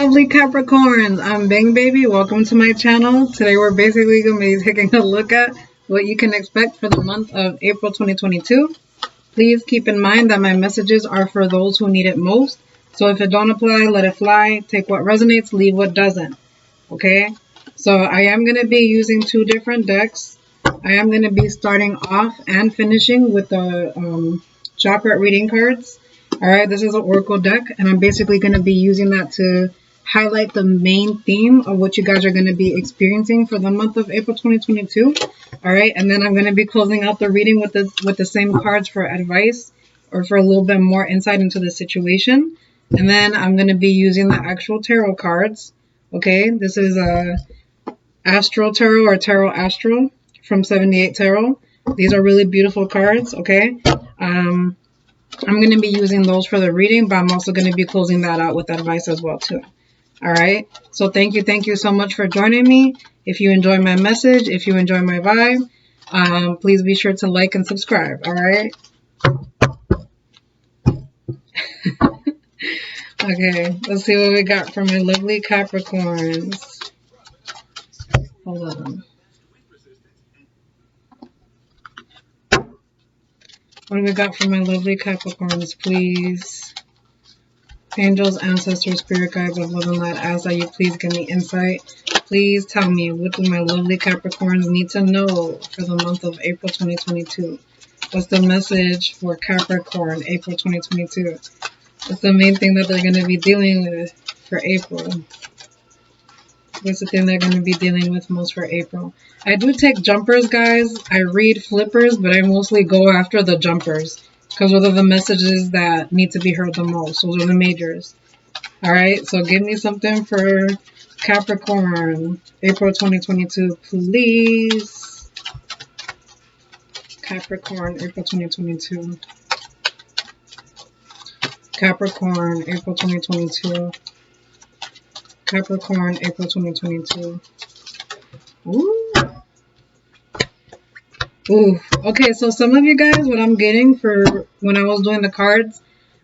lovely Capricorns, I'm Bing Baby. Welcome to my channel. Today we're basically going to be taking a look at what you can expect for the month of April 2022. Please keep in mind that my messages are for those who need it most. So if it don't apply, let it fly. Take what resonates, leave what doesn't. Okay? So I am going to be using two different decks. I am going to be starting off and finishing with the chakra reading cards. Alright, this is an oracle deck, and I'm basically going to be using that to highlight the main theme of what you guys are going to be experiencing for the month of April 2022. Alright, and then I'm going to be closing out the reading with the same cards for advice or for a little bit more insight into the situation. And then I'm going to be using the actual tarot cards. Okay, this is a Astral Tarot or Tarot Astral from 78 Tarot. These are really beautiful cards, okay? I'm going to be using those for the reading, but I'm also going to be closing that out with advice as well too. All right. So thank you so much for joining me. If you enjoy my message, if you enjoy my vibe, please be sure to like and subscribe. All right. Okay. Let's see what we got from my lovely Capricorns. Hold on. What do we got from my lovely Capricorns, please? Angels, ancestors, spirit guides of love and light, ask that you please give me insight. Please tell me, what do my lovely Capricorns need to know for the month of April 2022? What's the message for Capricorn, April 2022? What's the main thing that they're going to be dealing with for April? What's the thing they're going to be dealing with most for April? I do take jumpers, guys. I read flippers, but I mostly go after the jumpers because those are the messages that need to be heard the most. Those are the majors. All right, so give me something for Capricorn, April 2022, please. Capricorn, April 2022. Capricorn, April 2022. Capricorn, April 2022. Ooh. Ooh. Okay, so some of you guys, what I'm getting for when I was doing the cards,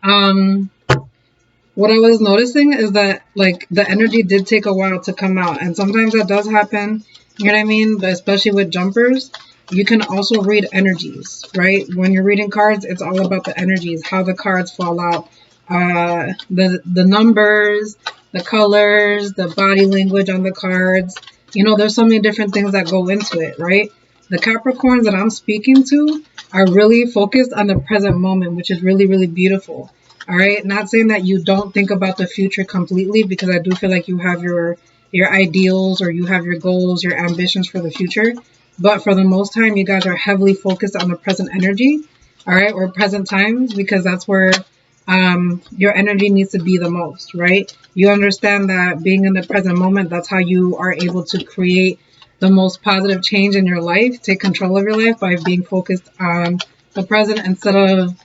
what I was noticing is that, like, the energy did take a while to come out. And sometimes that does happen, you know what I mean? But especially with jumpers, you can also read energies, right? When you're reading cards, it's all about the energies, how the cards fall out, the numbers, the colors, the body language on the cards. You know, there's so many different things that go into it, right? The Capricorns that I'm speaking to are really focused on the present moment, which is really, really beautiful. All right. Not saying that you don't think about the future completely, because I do feel like you have your ideals or you have your goals, your ambitions for the future. But for the most time, you guys are heavily focused on the present energy. All right. Or present times, because that's where your energy needs to be the most, right? You understand that being in the present moment, that's how you are able to create the most positive change in your life, take control of your life by being focused on the present instead of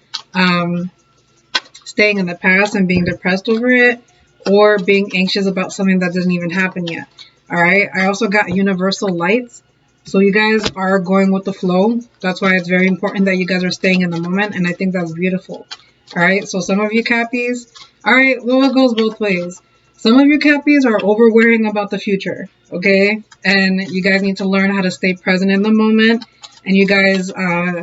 staying in the past and being depressed over it or being anxious about something that doesn't even happen yet. All right. I also got universal lights. So you guys are going with the flow. That's why it's very important that you guys are staying in the moment. And I think that's beautiful. All right. So some of you Cappies, all right, well, it goes both ways. Some of you Cappies are over worrying about the future, okay? And you guys need to learn how to stay present in the moment. And you guys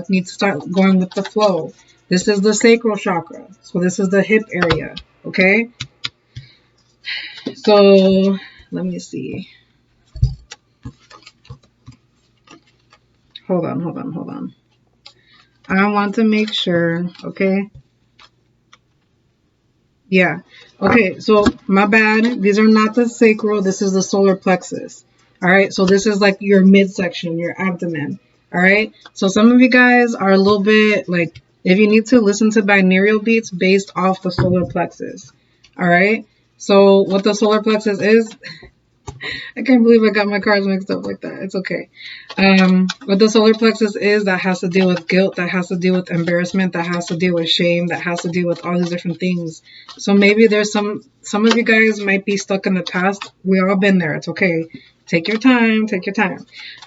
need to start going with the flow. This is the sacral chakra. So this is the hip area, okay? So let me see. Hold on. I want to make sure, okay? Yeah. Okay, so my bad. These are not the sacral. This is the solar plexus. All right, so this is like your midsection, your abdomen. All right, so some of you guys are a little bit like, if you need to listen to binaural beats based off the solar plexus. All right, so what the solar plexus is, I can't believe I got my cards mixed up like that. It's okay. What the solar plexus is, that has to deal with guilt, that has to deal with embarrassment, that has to deal with shame, that has to deal with all these different things. So maybe there's some of you guys might be stuck in the past. We all been there. It's okay. Take your time.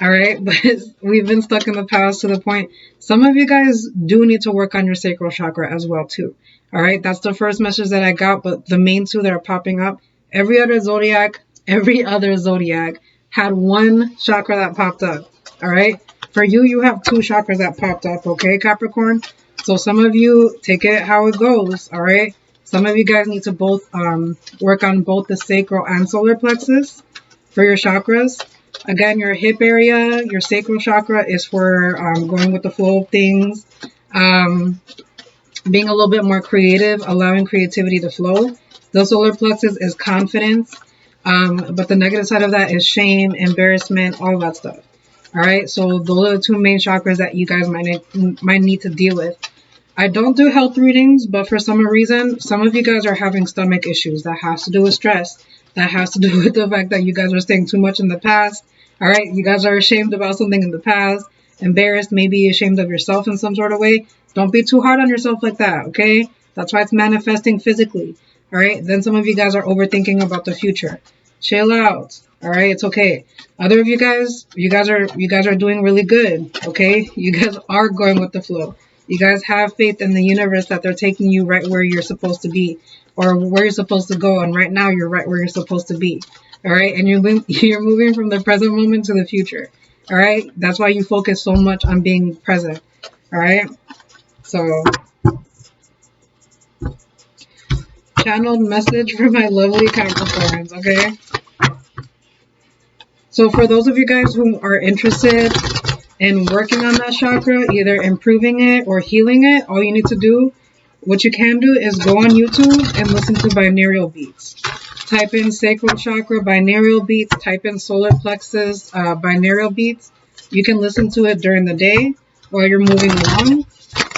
All right. But we've been stuck in the past to the point. Some of you guys do need to work on your sacral chakra as well too. All right. That's the first message that I got. But the main two that are popping up Every other zodiac had one chakra that popped up. All right. For you, you have two chakras that popped up. Okay, Capricorn. So some of you take it how it goes. All right. Some of you guys need to both work on both the sacral and solar plexus for your chakras. Again, your hip area, your sacral chakra is for going with the flow of things, being a little bit more creative, allowing creativity to flow. The solar plexus is confidence, but the negative side of that is shame, embarrassment, all of that stuff. All right, so those are the two main chakras that you guys might need to deal with. I don't do health readings, but for some reason, some of you guys are having stomach issues. That has to do with stress. That has to do with the fact that you guys are staying too much in the past. All right, you guys are ashamed about something in the past, embarrassed, maybe ashamed of yourself in some sort of way. Don't be too hard on yourself like that, okay? That's why it's manifesting physically. All right, then some of you guys are overthinking about the future. Chill out. All right, it's okay. Other of you guys are doing really good, okay? You guys are going with the flow. You guys have faith in the universe that they're taking you right where you're supposed to be or where you're supposed to go. And right now you're right where you're supposed to be. All right. And you're moving from the present moment to the future. All right. That's why you focus so much on being present. All right. So channeled message for my lovely Capricorns. Okay. So for those of you guys who are interested in working on that chakra, either improving it or healing it, all you need to do, what you can do is go on YouTube and listen to binaural beats. Type in sacral chakra binaural beats, type in solar plexus binaural beats. You can listen to it during the day while you're moving along.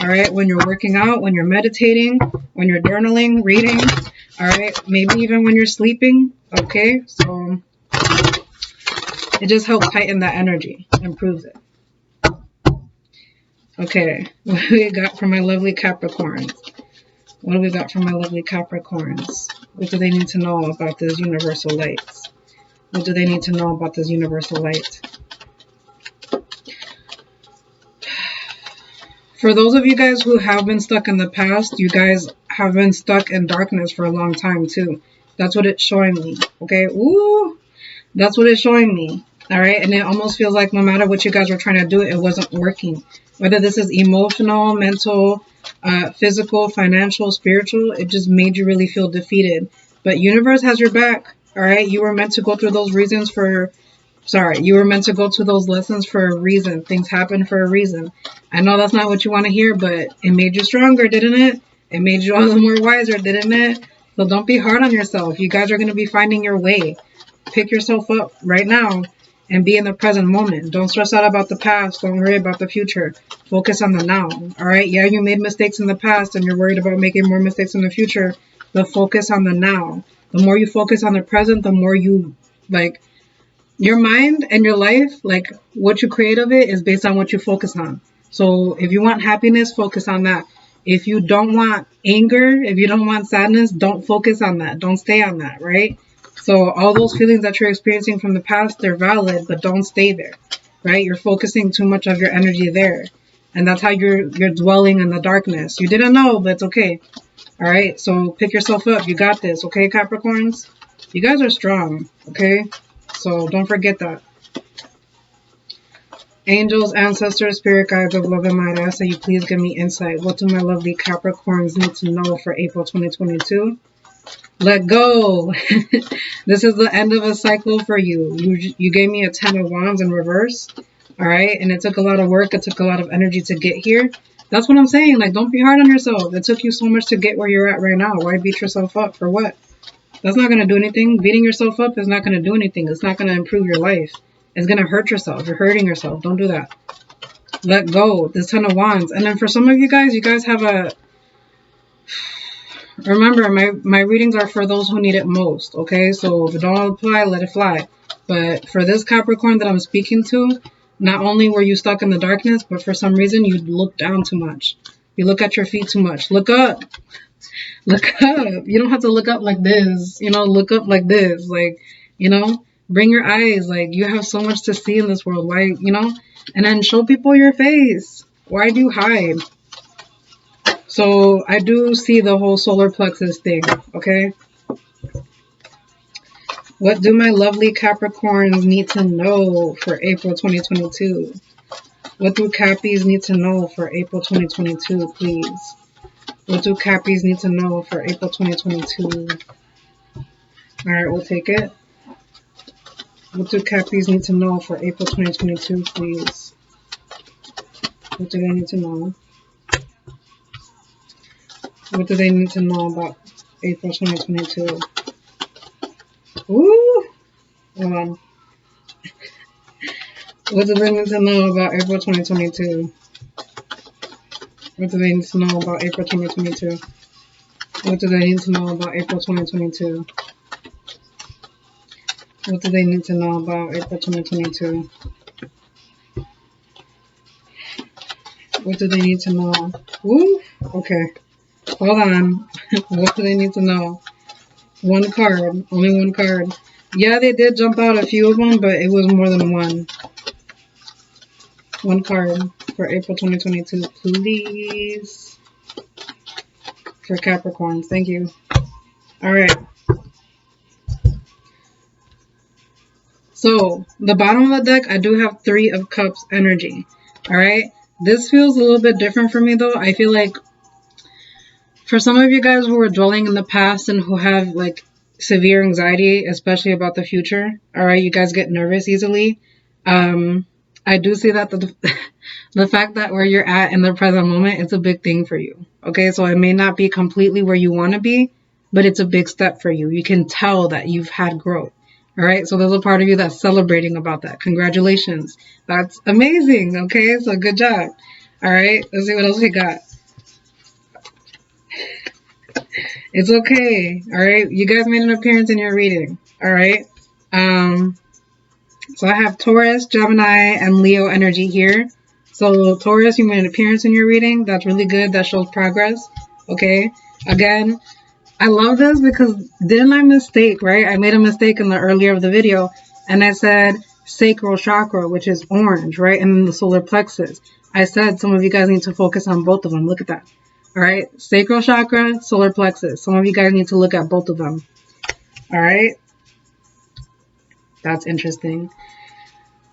All right, when you're working out, when you're meditating, when you're journaling, reading. All right, maybe even when you're sleeping. Okay, so it just helps heighten that energy, improves it. Okay, what do we got from my lovely Capricorns? What do we got from my lovely Capricorns? What do they need to know about this universal light? What do they need to know about this universal light? For those of you guys who have been stuck in the past, you guys have been stuck in darkness for a long time too. That's what it's showing me. Okay, ooh, that's what it's showing me. All right, and it almost feels like no matter what you guys were trying to do, it wasn't working. Whether this is emotional, mental, physical, financial, spiritual, it just made you really feel defeated. But universe has your back. All right, you were meant to go through those reasons for. Sorry, you were meant to go to those lessons for a reason. Things happen for a reason. I know that's not what you want to hear, but it made you stronger, didn't it? It made you all the more wiser, didn't it? So don't be hard on yourself. You guys are going to be finding your way. Pick yourself up right now and be in the present moment. Don't stress out about the past. Don't worry about the future. Focus on the now. All right? Yeah, you made mistakes in the past and you're worried about making more mistakes in the future, but focus on the now. The more you focus on the present, the more you, like, your mind and your life, like what you create of it is based on what you focus on. So if you want happiness, focus on that. If you don't want anger, if you don't want sadness, don't focus on that. Don't stay on that, right? So all those feelings that you're experiencing from the past, they're valid, but don't stay there, right? You're focusing too much of your energy there. And that's how you're dwelling in the darkness. You didn't know, but it's okay. All right, so pick yourself up. You got this, okay, Capricorns? You guys are strong, okay? So don't forget that. Angels, ancestors, spirit guides of love and light, I ask that you please give me insight. What do my lovely Capricorns need to know for April 2022? Let go. This is the end of a cycle for you. You gave me a 10 of Wands in reverse. All right. And it took a lot of work. It took a lot of energy to get here. That's what I'm saying. Like, don't be hard on yourself. It took you so much to get where you're at right now. Why beat yourself up? For what? That's not going to do anything. Beating yourself up is not going to do anything. It's not going to improve your life. It's going to hurt yourself. You're hurting yourself. Don't do that. Let go. This 10 of Wands. And then for some of you guys have a... Remember, my readings are for those who need it most, okay? So if it don't apply, let it fly. But for this Capricorn that I'm speaking to, not only were you stuck in the darkness, but for some reason you look down too much. You look at your feet too much. Look up. Look up. You don't have to look up like this. You know, look up like this. Like, you know, bring your eyes. Like, you have so much to see in this world. Why, you know? And then show people your face. Why do you hide? So I do see the whole solar plexus thing, okay? What do my lovely Capricorns need to know for April 2022? What do Cappies need to know for April 2022, please? What do Cappies need to know for April 2022? Alright, we'll take it. What do Cappies need to know for April 2022, please? What do they need to know? What do they need to know about April 2022? Ooh! Hold on. What do they need to know about April 2022? What do they need to know about April 2022? What do they need to know about April 2022? What do they need to know about April 2022? What do they need to know? Ooh! Okay. Hold on. What do they need to know? One card. Only one card. Yeah, they did jump out a few of them, but it was more than one. One card for April 2022, please. For Capricorns. Thank you. Alright. So, the bottom of the deck, I do have 3 of Cups energy. Alright? This feels a little bit different for me, though. I feel like for some of you guys who are dwelling in the past and who have, like, severe anxiety, especially about the future, alright? You guys get nervous easily. I do see that the fact that where you're at in the present moment, it's a big thing for you. Okay, so it may not be completely where you want to be, but it's a big step for you. You can tell that you've had growth. All right, so there's a part of you that's celebrating about that. Congratulations. That's amazing. Okay, so good job. All right, let's see what else we got. It's okay. All right, you guys made an appearance in your reading. All right. So I have Taurus, Gemini, and Leo energy here. So Taurus, you made an appearance in your reading. That's really good. That shows progress. Okay. Again, I love this because didn't I mistake, right? I made a mistake in the earlier of the video and I said sacral chakra, which is orange, right? And then the solar plexus. I said some of you guys need to focus on both of them. Look at that. All right. Sacral chakra, solar plexus. Some of you guys need to look at both of them. All right. That's interesting.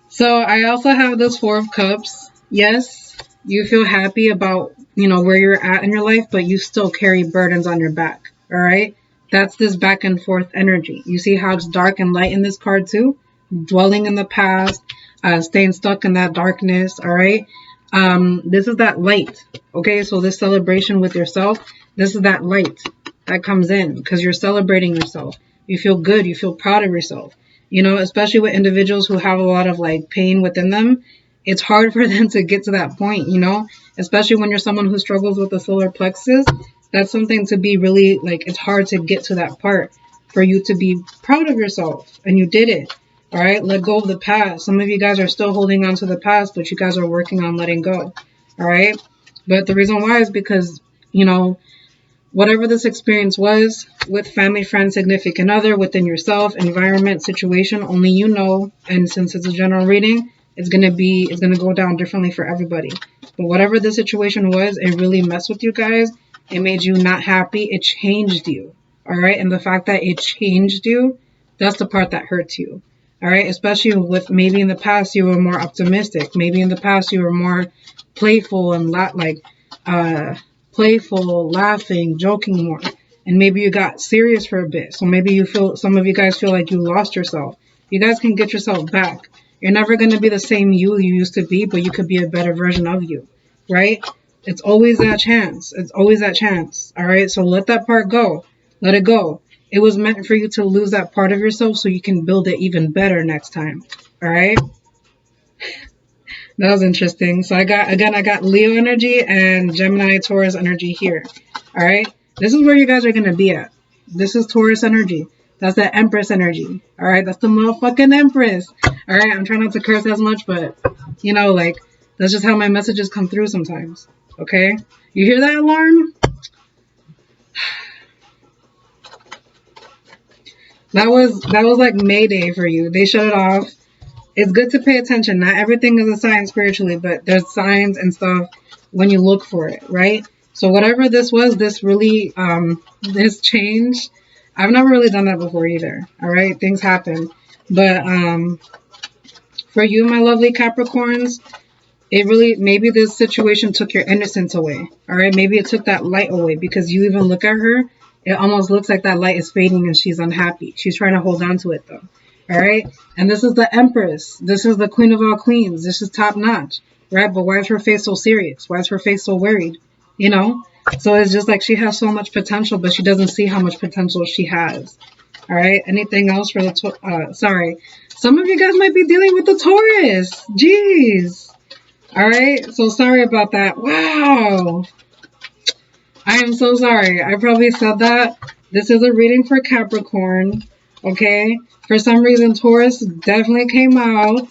So I also have this 4 of Cups. Yes, you feel happy about, where you're at in your life, but you still carry burdens on your back. All right. That's this back and forth energy. You see how it's dark and light in this card too? Dwelling in the past, staying stuck in that darkness. All right. This is that light. Okay. So this celebration with yourself, this is that light that comes in because you're celebrating yourself. You feel good. You feel proud of yourself. Especially with individuals who have a lot of like pain within them, it's hard for them to get to that point, especially when you're someone who struggles with the solar plexus. That's something to be really like, it's hard to get to that part for you to be proud of yourself. And you did it. All right. Let go of the past. Some of you guys are still holding on to the past, but you guys are working on letting go. All right. But the reason why is because, whatever this experience was with family, friend, significant other, within yourself, environment, situation, only you know. And since it's a general reading, it's going to go down differently for everybody. But whatever the situation was, it really messed with you guys. It made you not happy. It changed you. All right. And the fact that it changed you, that's the part that hurts you. All right. Especially with maybe in the past, you were more optimistic. Maybe in the past, you were more playful and playful, laughing, joking more. And maybe you got serious for a bit. So maybe some of you guys feel like you lost yourself. You guys can get yourself back. You're never going to be the same you used to be, but you could be a better version of you, right? It's always that chance. It's always that chance. All right. So let that part go. Let it go. It was meant for you to lose that part of yourself so you can build it even better next time. All right. That was interesting. So I got Leo energy and Gemini Taurus energy here. All right. This is where you guys are going to be at. This is Taurus energy. That's the Empress energy. All right. That's the motherfucking Empress. All right. I'm trying not to curse as much, but that's just how my messages come through sometimes. Okay. You hear that alarm? That was like Mayday for you. They shut it off. It's good to pay attention. Not everything is a sign spiritually, but there's signs and stuff when you look for it, right? So whatever this was, this really, this change, I've never really done that before either. All right, things happen. But for you, my lovely Capricorns, it really, maybe this situation took your innocence away. All right, maybe it took that light away, because you even look at her, it almost looks like that light is fading and she's unhappy. She's trying to hold on to it though. All right, and this is the Empress. This is the Queen of all queens. This is top notch, right? But why is her face so serious? Why is her face so worried? You know, so it's just like she has so much potential, but she doesn't see how much potential she has. All right, anything else for the sorry, some of you guys might be dealing with the Taurus. Jeez. All right, so sorry about that. Wow, I am so sorry. I probably said that. This is a reading for Capricorn. Okay, for some reason Taurus definitely came out.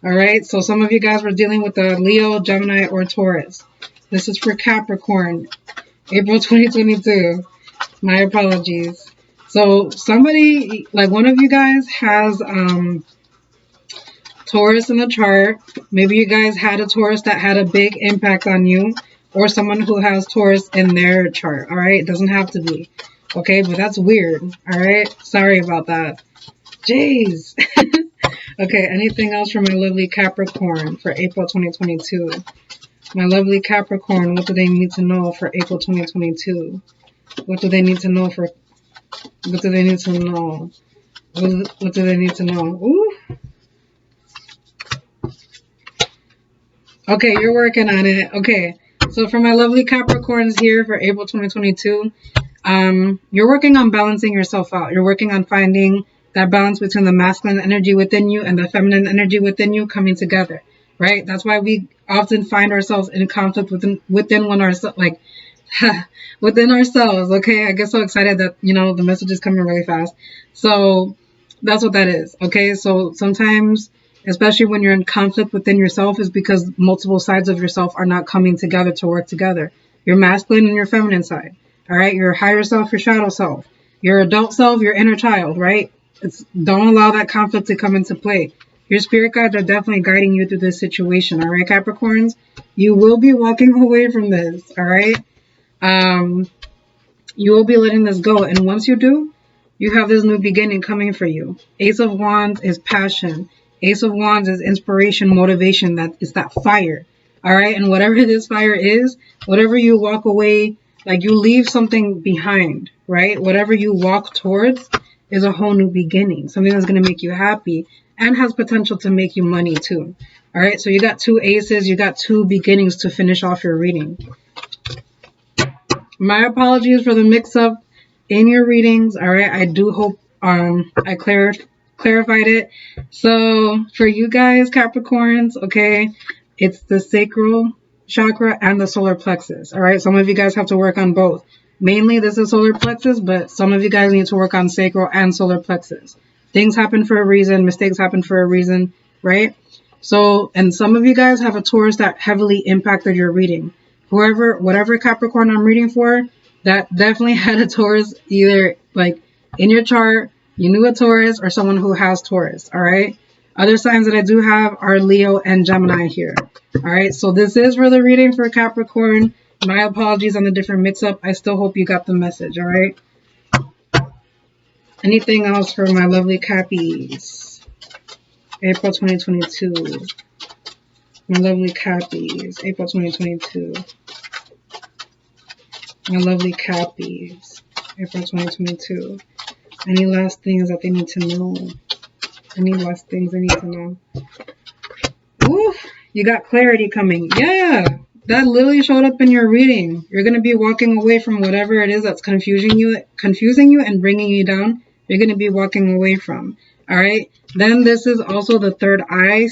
All right, so some of you guys were dealing with the Leo, Gemini, or Taurus. This is for Capricorn, April 2022. My apologies. So somebody, like one of you guys has Taurus in the chart. Maybe you guys had a Taurus that had a big impact on you, or someone who has Taurus in their chart. All right, it doesn't have to be. Okay, but that's weird. All right, sorry about that. Jeez. Okay, anything else for my lovely Capricorn for April 2022? My lovely Capricorn, what do they need to know for April 2022? What do they need to know for, what do they need to know? What do they need to know? Ooh. Okay, you're working on it. Okay, so for my lovely Capricorns here for April 2022, you're working on balancing yourself out. You're working on finding that balance between the masculine energy within you and the feminine energy within you coming together, right? That's why we often find ourselves in conflict within one ourselves, like within ourselves. Okay, I get so excited that, you know, the message is coming really fast. So that's what that is. Okay, so sometimes, especially when you're in conflict within yourself, is because multiple sides of yourself are not coming together to work together. Your masculine and your feminine side. All right, your higher self, your shadow self, your adult self, your inner child, right? Don't allow that conflict to come into play. Your spirit guides are definitely guiding you through this situation. All right, Capricorns, you will be walking away from this. All right, you will be letting this go, and once you do, you have this new beginning coming for you. Ace of Wands is passion. Ace of Wands is inspiration, motivation. That is that fire. All right, and whatever this fire is, whatever you walk away, like you leave something behind, right? Whatever you walk towards is a whole new beginning, something that's going to make you happy and has potential to make you money too. All right, so you got two aces, you got two beginnings to finish off your reading. My apologies for the mix-up in your readings. All right, I do hope I clarified it. So for you guys, Capricorns, okay, it's the sacral chakra and the solar plexus. All right, some of you guys have to work on both. Mainly this is solar plexus, but some of you guys need to work on sacral and solar plexus. Things happen for a reason, mistakes happen for a reason, right? So, and some of you guys have a Taurus that heavily impacted your reading. Whatever Capricorn I'm reading for, that definitely had a Taurus, either like in your chart, you knew a Taurus, or someone who has Taurus. All right. Other signs that I do have are Leo and Gemini here. All right. So this is for the reading for Capricorn. My apologies on the different mix-up. I still hope you got the message. All right. Anything else for my lovely Cappies? April 2022. My lovely Cappies. April 2022. My lovely Cappies. April 2022. Any last things that they need to know? Any last things they need to know? Ooh, you got clarity coming. Yeah, that literally showed up in your reading. You're going to be walking away from whatever it is that's confusing you and bringing you down. You're going to be walking away from. All right. Then this is also the third eye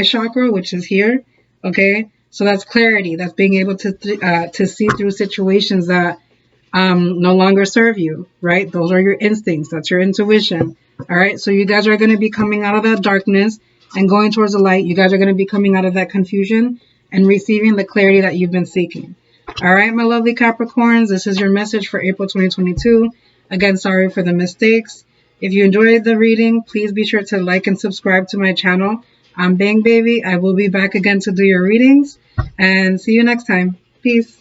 chakra, which is here. Okay. So that's clarity. That's being able to see through situations that no longer serve you, right? Those are your instincts. That's your intuition. All right. So you guys are going to be coming out of that darkness and going towards the light. You guys are going to be coming out of that confusion and receiving the clarity that you've been seeking. All right, my lovely Capricorns, this is your message for April 2022. Again, sorry for the mistakes. If you enjoyed the reading, please be sure to like and subscribe to my channel. I'm Bang Baby. I will be back again to do your readings, and see you next time. Peace.